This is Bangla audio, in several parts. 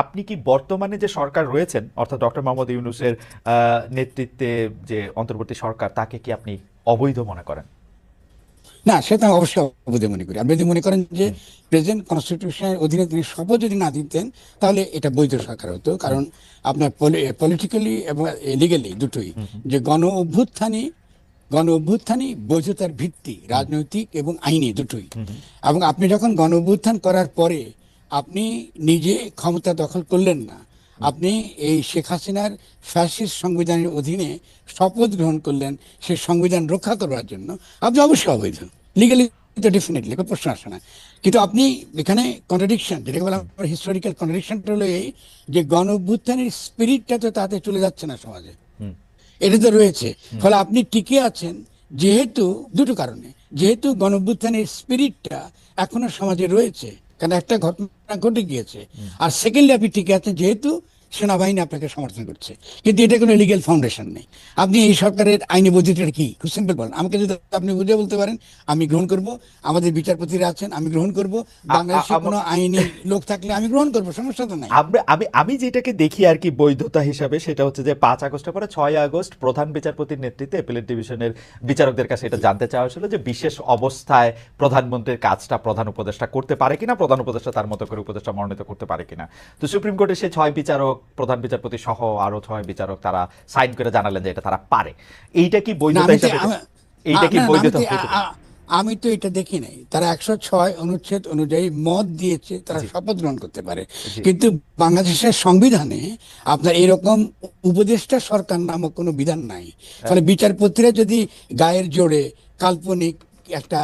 আপনি কি বর্তমানে যে সরকার রয়েছেন অর্থাৎ ডক্টর মোহাম্মদ ইউনূসের নেতৃত্বে যে অন্তর্বর্তী সরকার তাকে কি আপনি অবৈধ মনে করেন? না, সেটা আমি অবশ্যই অবৈধ মনে করি। আপনি যদি মনে করেন যে হুম, প্রেজেন্ট কনস্টিটিউশনের অধীনে তিনি শপথ যদি না দিতেন, তাহলে এটা বৈধ সরকার হতো। হুম, কারণ আপনার পলিটিক্যালি এবং লিগালি দুটোই, হুম, হুম, যে গণ অভ্যুত্থানই বৈধতার ভিত্তি, হুম, রাজনৈতিক এবং আইনি দুটোই। হুম, হুম, এবং আপনি যখন গণ অভ্যুত্থান করার পরে আপনি নিজে ক্ষমতা দখল করলেন না, হুম। আপনি এই শেখ হাসিনার ফ্যাসিস্ট সংবিধানের অধীনে শপথ গ্রহণ করলেন সেই সংবিধান রক্ষা করবার জন্য, আপনি অবশ্যই অবৈধ লিগালি। তো ডেফিনেটলি কোনো প্রশ্ন আসে না। কিন্তু আপনি এখানে কন্ট্রাডিকশন, যেটাকে বলা হয় হিস্টোরিক্যাল কন্ট্রাডিকশনটা হলো এই, যে গণ অভ্যুত্থানের স্পিরিটটা তো তাতে চলে যাচ্ছে না সমাজে, হুম, এটা তো রয়েছে। হুম, ফলে আপনি টিকে আছেন যেহেতু দুটো কারণে, যেহেতু গণঅভ্যুত্থানের স্পিরিটটা এখনো সমাজে রয়েছে, কারণ একটা ঘটনা ঘটে গিয়েছে। হুম। আর সেকেন্ডলি আপনি টিকে আছেন যেহেতু সেনাবাহিনী আপনাকে সমর্থন করছে। কিন্তু এটা কোনো লিগেল ফাউন্ডেশন নেই। আপনি এই সরকারের আইনি বৈধতাটা কি, খুব সিম্পল বলেন আমাকে। যদি আপনি বুঝে বলতে পারেন, আমি গ্রহণ করব। আমাদের বিচারপতিরা আছেন, আমি গ্রহণ করব। আ- আ- বাংলাদেশে কোনো আম- আইনি লোক থাকলে আমি গ্রহণ করবো, সমস্যা তো নাই। আমি আমি আমি যেটাকে দেখি আর কি বৈধতা হিসাবে, সেটা হচ্ছে যে 5 আগস্টের পরে 6 আগস্ট প্রধান বিচারপতির নেতৃত্বে অ্যাপিলেট ডিভিশনের বিচারকদের কাছে এটা জানতে চাওয়া হয়েছিল যে বিশেষ অবস্থায় প্রধানমন্ত্রীর কাজটা প্রধান উপদেষ্টা করতে পারে কিনা, প্রধান উপদেষ্টা তার মতো করে উপদেষ্টা মনোনীত করতে পারে কিনা। তো সুপ্রিম কোর্টে সে 6 বিচারক, প্রধান বিচারপতি সহ আরো 6 বিচারক তারা সাইন করে জানালেন যে এটা তারা পারে। এইটা কি না বৈধতা আমি তো হিসাবে, আমি- এইটা কি না না, বৈধতা হতে পারে? আমি তো এটা দেখি নাই। তারা 106 অনুচ্ছেদ অনুযায়ী মত দিয়েছে, তারা জি, শপথ গ্রহণ করতে পারে। জি, কিন্তু বাংলাদেশের সংবিধানে আপনার এরকম উপদেষ্টা সরকার নামক কোনো বিধান নাই। আহ, ফলে বিচারপতিরা যদি গায়ের জোরে কাল্পনিক একটা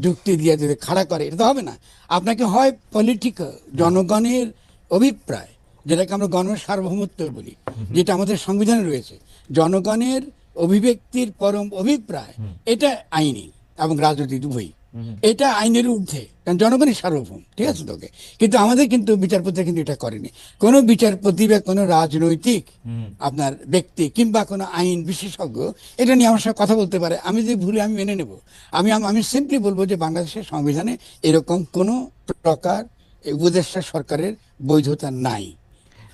যুক্তি দিয়ে যদি খাড়া করে, এটা তো হবে না। আপনাকে হয় পলিটিক্যাল, হুম, জনগণের অভিপ্রায়, যেটাকে আমরা গণ সার্বভৌমত্ব বলি, হুম, হুম, যেটা আমাদের সংবিধানে রয়েছে, জনগণের অভিব্যক্তির পরম অভিপ্রায়, হুম, এটা আইনি এবং রাজনৈতিক উভয়ই। হুম, এটা আইনের ঊর্ধ্বে, কারণ জনগণই সার্বভৌম, ঠিক হুম, আছে তোকে। কিন্তু আমাদের কিন্তু বিচারপতিরা কিন্তু এটা করেনি। কোনো বিচারপতি বা কোনো রাজনৈতিক হুম। আপনার ব্যক্তি কিংবা কোনো আইন বিশেষজ্ঞ এটা নিয়ে আমার সাথে কথা বলতে পারে, আমি যদি ভুলে আমি মেনে নেব। আমি সিম্পলি বলবো যে বাংলাদেশের সংবিধানে এরকম কোনো প্রকার উপদেষ্টা সরকারের বৈধতা নাই।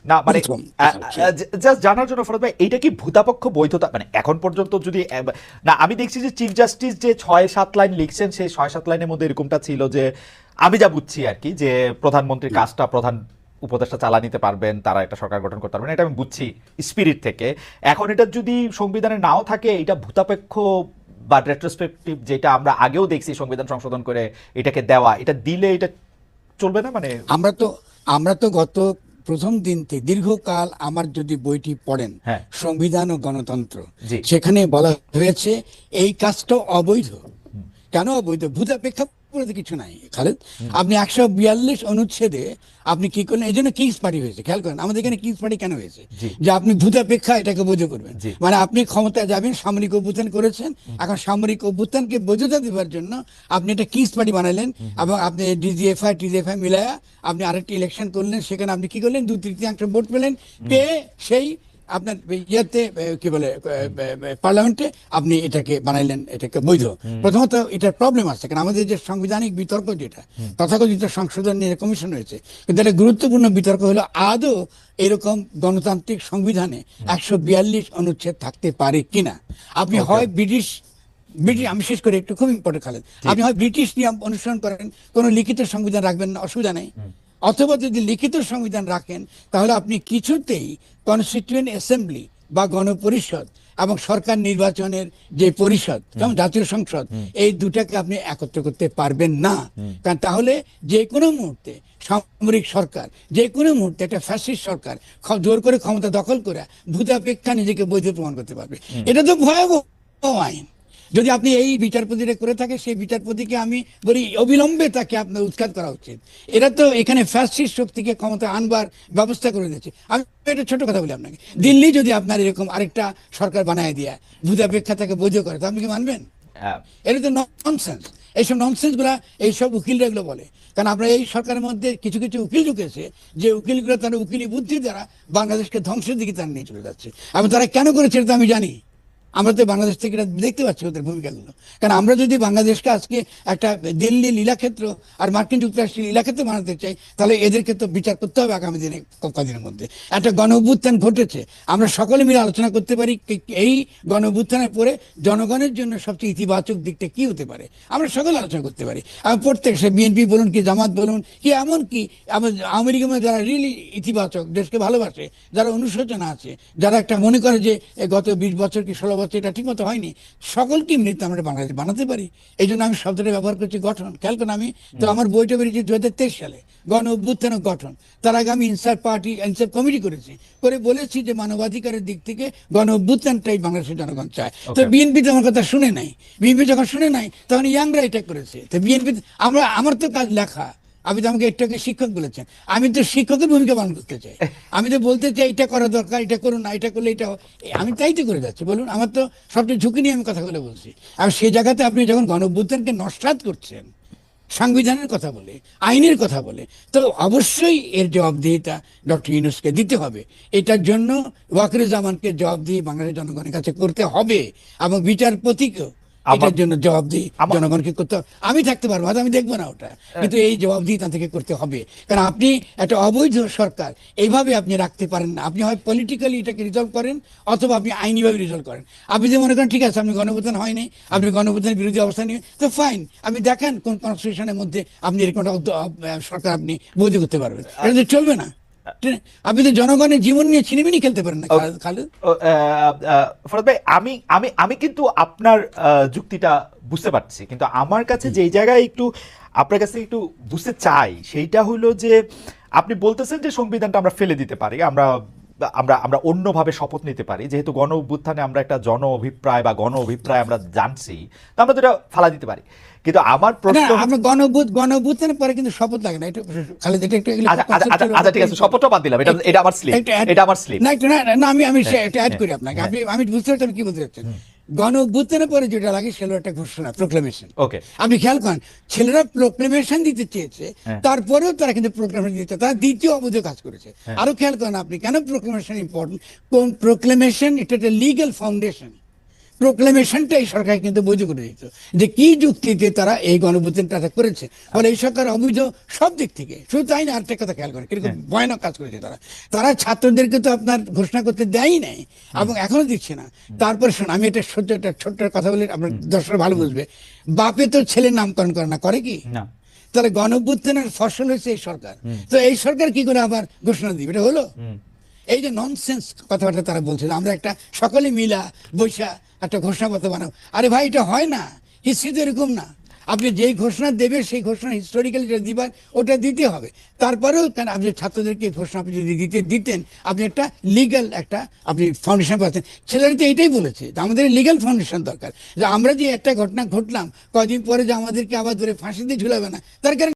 না মানে প্রথম কথা হচ্ছে জাস্ট জানার জন্য ফরদ ভাই, এইটা কি ভূতাপক্ষ বৈধতা মানে এখন পর্যন্ত যদি না, আমি দেখছি যে চিফ জাস্টিস যে 6-7 লাইন লিখছেন, সেই 6-7 লাইনের মধ্যে এরকমটা ছিল যে আমি যা বুঝছি আর কি, যে প্রধানমন্ত্রীর কাজটা প্রধান উপদেষ্টা চালা নিতে পারবেন, তারা একটা সরকার গঠন করতে পারবেন, এটা আমি বুঝছি স্পিরিট থেকে। এখন এটা যদি সংবিধানে নাও থাকে, এটা ভূতাপেক্ষ বা রেট্রোস্পেক্টিভ, যেটা আমরা আগেও দেখছি সংবিধান সংশোধন করে এটাকে দেওয়া, এটা দিলে এটা চলবে না মানে? আমরা তো আমরা তো গত প্রথম দিন থেকে দীর্ঘকাল আমার যদি বইটি পড়েন, হ্যাঁ, সংবিধান ও গণতন্ত্র, জি, সেখানে বলা হয়েছে এই কাজটা অবৈধ। হুম, কেন অবৈধ? ভূতাপেক্ষা বলতে কিছু নাই খালেদ। হুম, আপনি 142 অনুচ্ছেদে আপনি কি করলেন, এই জন্য কিংস পার্টি হয়েছে। খেয়াল করেন আমাদের এখানে কিংস পার্টি কেন হয়েছে, জি, যে আপনি ভূতাপেক্ষা এটাকে বৈধ করবেন। জি, মানে আপনি ক্ষমতায় যাবেন, সামরিক অভ্যুত্থান করেছেন, এখন সামরিক অভ্যুত্থানকে বৈধতা দেওয়ার জন্য আপনি এটা কিংস পার্টি বানালেন। হুম, এবং আপনি ডিজিএফআই টিজিএফআই মিলায়া আপনি আরেকটি ইলেকশন করলেন, সেখানে আপনি কি করলেন, 2/3 ভোট পেলেন। হুম, পেয়ে সেই আপনার ইয়েতে কি বলে হুম, পার্লামেন্টে আপনি এটাকে বানাইলেন, এটাকে বৈধ। হুম, প্রথমত এটার প্রবলেম আছে, কারণ আমাদের যে সাংবিধানিক বিতর্ক, যেটা হুম, তথাকথিত সংশোধন নিয়ে কমিশন রয়েছে, কিন্তু একটা গুরুত্বপূর্ণ বিতর্ক হলো আদৌ এরকম গণতান্ত্রিক সংবিধানে হুম। 142 অনুচ্ছেদ থাকতে পারে কিনা। আপনি ওকে, হয় ব্রিটিশ ব্রিটিশ, হুম, আমি শেষ করে একটু খুব ইম্পর্টেন্ট খালেন, জি, আপনি হয় ব্রিটিশ নিয়ম অনুসরণ করেন, কোনো লিখিত সংবিধান রাখবেন না, অসুবিধা নেই। হুম, অথবা যদি লিখিত সংবিধান রাখেন, তাহলে আপনি কিছুতেই কনস্টিটিউয়েন্ট অ্যাসেম্বলি বা গণপরিষদ এবং সরকার নির্বাচনের যে পরিষদ, হুম, যেমন জাতীয় সংসদ, হুম, এই দুটাকে আপনি একত্র করতে পারবেন না। হুম, কারণ তাহলে যে কোনো মুহূর্তে সামরিক সরকার, যে কোনো মুহূর্তে একটা ফ্যাসিস্ট সরকার জোর করে ক্ষমতা দখল করে ভূতাপেক্ষা নিজেকে বৈধ প্রমাণ করতে পারবে। হুম। এটা তো ভয়াবহ আইন। যদি আপনি এই বিচারপতিটা করে থাকে, সেই বিচারপতিকে আমি বলি অবিলম্বে তাকে আপনার উৎখাত করা উচিত। এরা তো এখানে ফ্যাসিস্ট শক্তিকে ক্ষমতা আনবার ব্যবস্থা করে দিয়েছে। আমি একটা ছোট কথা বলি আপনাকে, দিল্লি যদি আপনার এরকম আরেকটা সরকার বানায় দিয়ে ভূতাপেক্ষা তাকে বৈধ করে, তো আপনি কি মানবেন? আহ, এটা তো ননসেন্স। এইসব ননসেন্স গুলা এইসব উকিলরা এগুলো বলে। কারণ আমরা এই সরকারের মধ্যে কিছু কিছু উকিল ঢুকেছে, যে উকিলগুলো তার উকিলি বুদ্ধি দ্বারা বাংলাদেশকে ধ্বংসের দিকে তারা নিয়ে চলে যাচ্ছে। এবং তারা কেন করেছে এটা তো আমি জানি। আমরা তো বাংলাদেশ থেকে এটা দেখতে পাচ্ছি ওদের ভূমিকাগুলো। কারণ আমরা যদি বাংলাদেশকে আজকে একটা দিল্লি লীলাক্ষেত্র আর মার্কিন যুক্তরাষ্ট্রের লীলাক্ষেত্র বানাতে চাই, তাহলে এদেরকে তো বিচার করতে হবে আগামী দিনে, কদিনের মধ্যে। একটা গণ অভ্যুত্থান ঘটেছে, আমরা সকলে মিলে আলোচনা করতে পারি এই গণ অভ্যুত্থানের পরে জনগণের জন্য সবচেয়ে ইতিবাচক দিকটা কি হতে পারে, আমরা সকলে আলোচনা করতে পারি। আর প্রত্যেক, সে বিএনপি বলুন কি জামাত বলুন কি, এমনকি আওয়ামী লীগের মধ্যে যারা রিয়েলি ইতিবাচক, দেশকে ভালোবাসে, যারা অনুশোচনা আছে, যারা একটা মনে করে যে গত 20 বছর কি 16 বছর এটা ঠিক মতো হয়নি, সকলকে মিলিত আমরা বাংলাদেশ বানাতে পারি। এই জন্য আমি শব্দটা ব্যবহার করছি গঠন। খেয়াল করেন, আমি তো আমার বইটা বেরিয়েছে 2023 সালে, গণ অভ্যুত্থান ও গঠন। তার আগে আমি ইনসার পার্টি, ইনসার কমিটি করেছি, করে বলেছি যে মানবাধিকারের দিক থেকে গণ অভ্যুত্থানটাই বাংলাদেশের জনগণ চায়। তো বিএনপি তো আমার কথা শুনে নাই। বিএনপি যখন শুনে নাই তখন ইয়াংরা এটা করেছে। তো বিএনপি, আমার তো কাজ লেখা। আপনি তো আমাকে একটু আগে শিক্ষক বলেছেন, আমি তো শিক্ষকের ভূমিকা পালন করতে চাই। আমি তো বলতে চাই এটা করা দরকার, এটা করুন না, এটা করলে এটা, আমি তাই তো করে যাচ্ছি। বলুন, আমার তো সবচেয়ে ঝুঁকি নিয়ে আমি কথাগুলো বলছি। আর সেই জায়গাতে আপনি যখন গণ অভ্যুত্থানকে নস্যাৎ করছেন সংবিধানের কথা বলে, আইনের কথা বলে, তো অবশ্যই এর জবাবদিহিতা ডক্টর ইউনূসকে দিতে হবে। এটার জন্য ওয়াকিরুজ্জামানকে জবাবদিহি বাংলাদেশের জনগণের কাছে করতে হবে, এবং বিচারপতিকেও এটার জন্য জবাবদিহি জনগণকে করতে হবে। আমি থাকতে পারবো, হয়তো আমি দেখবো না ওটা, কিন্তু এই জবাবদিহি তা থেকে করতে হবে। কারণ আপনি একটা অবৈধ সরকার এইভাবে আপনি রাখতে পারেন না। আপনি হয় পলিটিক্যালি এটাকে রিজলভ করেন, অথবা আপনি আইনিভাবে রিজলভ করেন। আপনি যে মনে করেন ঠিক আছে আপনি গণঅভ্যুত্থান হয়নি, আপনি গণঅভ্যুত্থানের বিরোধী অবস্থান নিয়ে, তো ফাইন, আপনি দেখান কোন কনস্টিটিউশনের মধ্যে আপনি এরকম একটা সরকার আপনি বৈধ করতে পারবেন। এটা তো চলবে না। আপনি তো জনগণের জীবন নিয়ে ছিনিমিনি খেলতে পারেন না খালেদ। ফরহাদ ভাই, আমি আমি আমি কিন্তু আপনার যুক্তিটা বুঝতে পারছি, কিন্তু আমার কাছে যেই জায়গায় একটু আপনার কাছে একটু বুঝতে চাই সেইটা হলো যে আপনি বলতেছেন যে সংবিধানটা আমরা ফেলে দিতে পারি, আমরা আমরা আমরা অন্যভাবে শপথ নিতে পারি, যেহেতু গণ অভ্যুত্থানে আমরা একটা জন অভিপ্রায় বা গণ অভিপ্রায় আমরা জানছি, তো আমরা তো এটা ফালা দিতে পারি। কিন্তু আমার প্রশ্ন, গণ অভ্যুত্থানের পরে কিন্তু শপথ লাগে না। এটা খালেদ, এটা একটু আচ্ছা ঠিক আছে, শপথটা বাদ দিলাম, এটা আমার স্লিপ, এটা আমার স্লিপ। না, আমি একটা অ্যাড করি আপনাকে। আমি বুঝতে পারছি আপনি কি বলতে চাচ্ছেন। গণ অভ্যুত্থানের পরে যেটা লাগে সেটা একটা ঘোষণা, প্রোক্লেমেশন। ওকে, আপনি খেয়াল করেন, ছেলেরা প্রোক্লেমেশন দিতে চেয়েছে, তারপরেও তারা কিন্তু প্রোক্লেমেশন দিতে, তারা দ্বিতীয় অবৈধ কাজ করেছে। আরো খেয়াল করেন আপনি, কেন প্রোক্লেমেশন ইম্পর্টেন্ট? কোন প্রোক্লেমেশন, এটা একটা লিগ্যাল ফাউন্ডেশন। প্রোক্লেমেশনটাই সরকার কিন্তু বৈধ করে দিত, যে কি যুক্তিতে তারা এই গণঅভ্যুত্থানটা করেছে। ফলে এই সরকার অবৈধ সব দিক থেকে। শুধু তাই না, আরেকটা কথা খেয়াল করে কিরকম ভয়ানক কাজ করেছে তারা ছাত্রদেরকে তো আপনার ঘোষণা করতে দেয়ই নাই, এবং এখনো দিচ্ছে না। তারপরে শোন, আমি একটা ছোট্ট কথা বলি, আপনার দর্শক ভালো বুঝবে। বাপে তো ছেলের নামকরণ করে না, করে কি? না। তাহলে গণঅভ্যুত্থানের ফসল হয়েছে এই সরকার। তো এই সরকার কি করে আবার ঘোষণা দিবে? এটা হলো এই যে ননসেন্স কথাবার্তা তারা বলছে, আমরা একটা সকলে মিলা বৈশা একটা ঘোষণাপত্র বানাবো। আরে ভাই, এটা হয় না, হিস্ট্রি তো এরকম না। আপনি যেই ঘোষণা দেবে সেই ঘোষণা হিস্টোরিক্যালি যেটা দিবার ওটা দিতে হবে। তারপরেও কেন আপনি ছাত্রদেরকে ঘোষণা আপনি যদি দিতেন, আপনি একটা লিগ্যাল একটা আপনি ফাউন্ডেশন পাচ্ছেন। ছেলেরা তো এটাই বলেছে যে আমাদের লিগ্যাল ফাউন্ডেশন দরকার, যে আমরা যে একটা ঘটনা ঘটলাম কদিন পরে যে আমাদেরকে আবার ধরে ফাঁসিতে ঝুলাবে না, তার কারণে